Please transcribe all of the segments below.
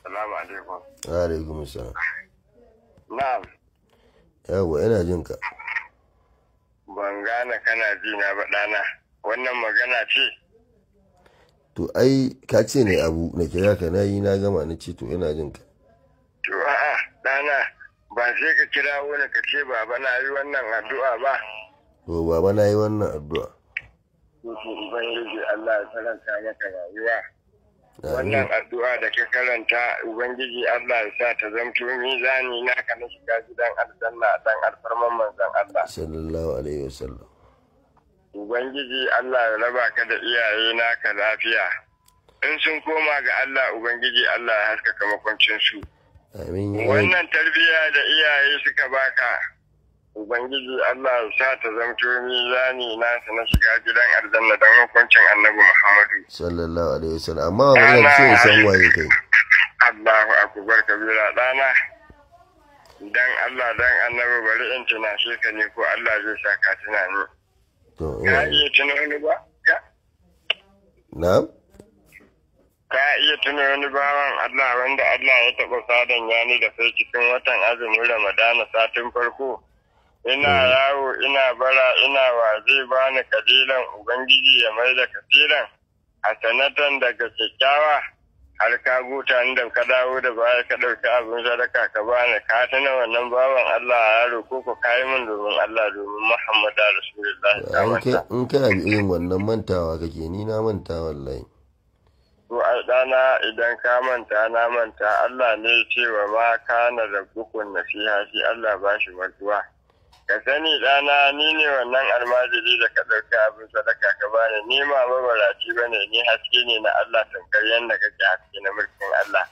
Salamu alaikum. Wa alaikum salam. Na'am. Yawwa ina jin ka. Ban gane kana ji na ba ɗana. Wannan magana ce? To ai ka ce ne abu na kira ka na yi na gama na ce to ina jin ka. To a'a ɗana ba sai ka kira wani ka ce baba na yi wannan addu'a ba. To baba na yi wannan addu'a. To Ubangiji Allah ya faranta maka rayuwa. Wannan addu'a da ka karanta Ubangiji Allah ya sa ta zamto mizani naka na shiga gidan aljanna dan alfarman manzon Allah. Sallallahu alaihi wasallam. Ubangiji Allah ya raba ka da iyaye naka lafiya. In sun koma ga Allah Ubangiji Allah ya haskaka makwancin su. Amin. Wannan tarbiyya da iyaye suka baka Ubangiji Allah ya sa ta zamto mizani nasa na shiga gidan aljanna dan hukuncin Annabi Muhammadu sallallahu alaihi wasallam. Amma wannan ce san waye kai. Allahu akbar kabira dana. Dan Allah dan Annabi bari in tunashe ka ne ko Allah zai saka tunani. To Ka iya tuna wani ba? na'am. Ka iya tuna wani bawan Allah wanda Allah ya taɓa sadan yani da kai cikin watan azumin Ramadana satin farko. Ina yawo, ina bara, ina wa zai bani kalilan Ubangiji ya mai da kasiran a sanatan daga kyakkyawa har ka guta da ka dawo da baya ka ɗauki abin sadaka ka bani ka tuna wannan bawan Allah a yaro ko ka yi min domin Allah domin Muhammadu Rasulullahi. In kana da irin wannan mantawa kake ni na manta wallahi. To ai ɗana idan ka manta na manta Allah ne cewa ma kana da bukun nasiha shi Allah ba shi mantuwa. Ka sani ɗana ni ne wannan almajiri da ka ɗauki abin sadaka ka bani ni ma mabaraci ba ne ni haske ne na Allah tankar yadda kake haske na mulkin Allah.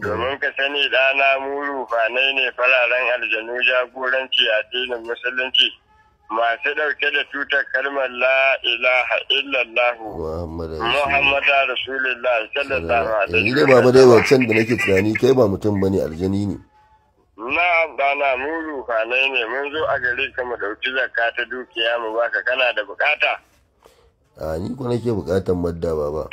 Domin ka sani ɗana mu rufanai ne fararen aljanu jagoranci addinin musulunci masu ɗauke da tutar kalmar la ilaha illallahu Muhammadu Rasulullah sallallahu alaihi wasallam. Ni dai baba dai wancan da nake tunani kai ba mutum bane aljani ne. Na bana mu rufanai ne mun zo a gare ka mu dauki zakka ta dukiya mu baka kana da bukata. A ni ko nake bukatan madda baba.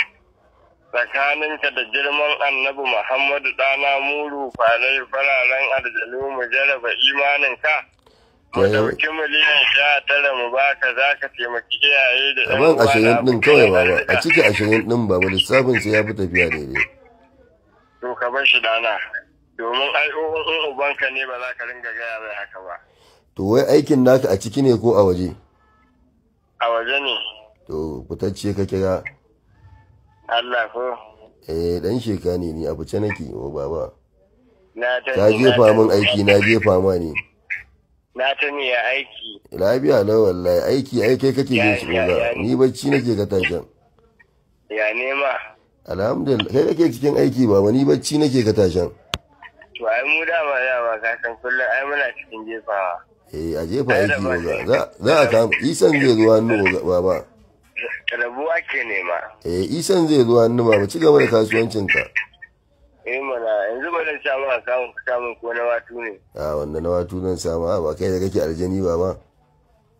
Tsakaninka da girman Annabi Muhammadu ɗana mu rufanai fararen aljanu mu jaraba imaninka. Mu dauki miliyan 19 mu baka zaka taimaki iyaye da ɗan uwa. Ban 20 din kawai baba a ciki 20 din baba lissafin sai ya fi tafiya daidai. To ka bar shi dana. Domin in ubanka ne ba za ka ringa gaya mai haka ba. To wai aikin naka a ciki ne ko a waje? A waje ne. To fitacce ka kira. Allah ko? Dan sheka ne ni a fice nake o baba. Ka jefa min aiki na jefa ma ne. Na ta ne ya aiki. Lafiya na wallahi aiki ai kai kake yin shi ga ni bacci nake ka tashan. Ya nema. Alhamdulillah kai kake cikin aiki baba ni bacci nake ka tashan. To ai mu dama ka san kullum ai muna cikin jefawa. A jefa aiki ga za a kama isan zai zuwa hannu baba. Rabu ake nema. Isan zai zuwa hannu baba ci gaba da kasuwancinka. Mana yanzu ba zan samu a samun ko na watu ne. Wanda na watu zan samu ba kai da kake aljani baba.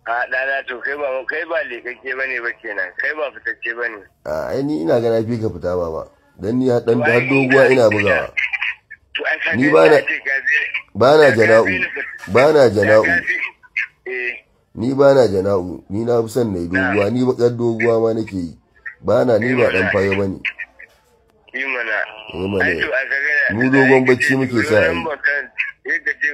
Ɗana to kai ba leƙaƙƙe ba ne ba kenan kai ba fitacce ba ne. Ai ni ina gana fi ka fita baba dan ni dan har doguwa ina bugawa. Ni ba na jana'u ni ba na jana'u ni na fi son na yi doguwa ni bakar doguwa ma nake yi ni ba dan fayo ba ne mu dogon bacci muke sa yi yadda ce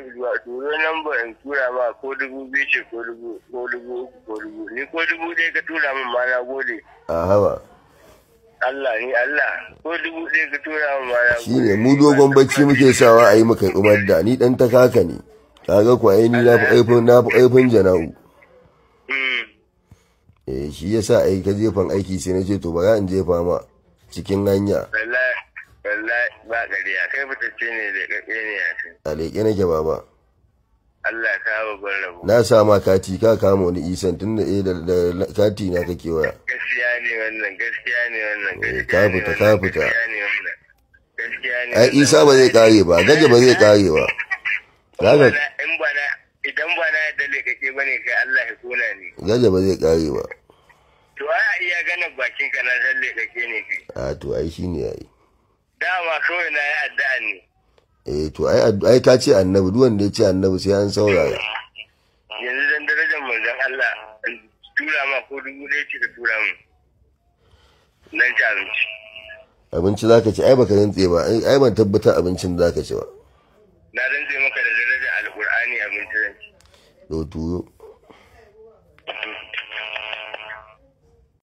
turo namba in tura ma ko 2,000 ce ko 3,000 ni ko 1,000 ka tura min ma na gode a hawa Allah ni Allah ko 1,000 ka tura min ma na gode shine mu dogon bacci muke sawa a yi maka umar da ni dan ta kaka ne kaga ko ai ni na fi aifin jana'u shi yasa ai ka jefan aiki sai na ce to ba za in jefa ma cikin hanya wallahi ba gariya kai fitacce ne da kake ne ya ce a leƙe nake baba Allah ka babban rabo na sa ma kati ka kama wani isan tun da da kati na kake waya gaskiya ne wannan ka fita gaskiya ne ai isa ba zai kare ba gaje ba zai kare ba idan ba na yadda leƙaƙe ba ne kai Allah ya kona ni gaje ba zai kare ba to a iya ganin bakin ka na san leƙaƙe ne kai to ai shine yayi da dama kawai na yi addu'a ne. To ai ka ce annabi, duk wanda ya ce annabi sai an saurara. Yanzu dan darajar manzon Allah tura ma ko 1000 ce ka tura mu. Nan ci abinci. Abinci za ka ci, ai baka rantse ba, ai ban tabbatar abincin za ka ci ba. Na rantse maka da darajar alƙur'ani abinci zan ci. To turo.